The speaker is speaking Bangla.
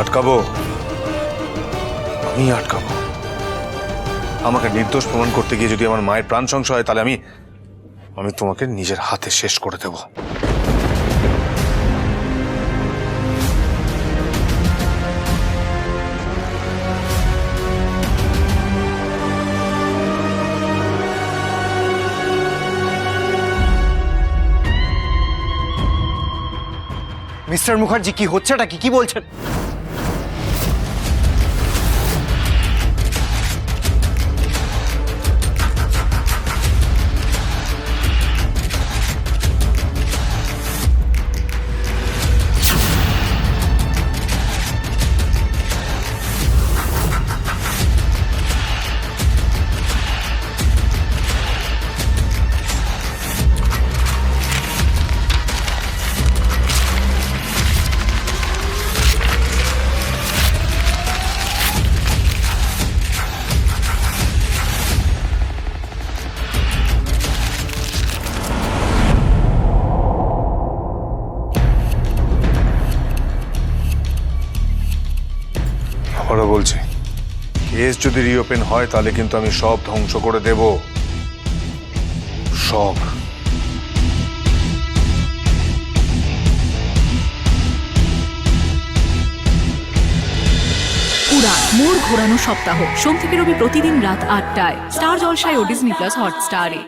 আটকাবো, আমি আটকাবো। আমাকে নির্দোষ প্রমাণ করতে গিয়ে যদি আমার মায়ের প্রাণ সংশয় হয়, তাহলে আমি তোমাকে নিজের হাতে শেষ করে দেব। মিস্টার মুখার্জি, কি হচ্ছেটা কি বলছেন? আবারও বলছি, কেস যদি রিওপেন হয় তাহলে কিন্তু আমি সব ধ্বংস করে দেব, সব। উড়ান মোড় ঘোরানো সপ্তাহ, সোম থেকে রবি প্রতিদিন রাত ৮টায় স্টার জলসায় ও ডিজনি প্লাস হটস্টারে।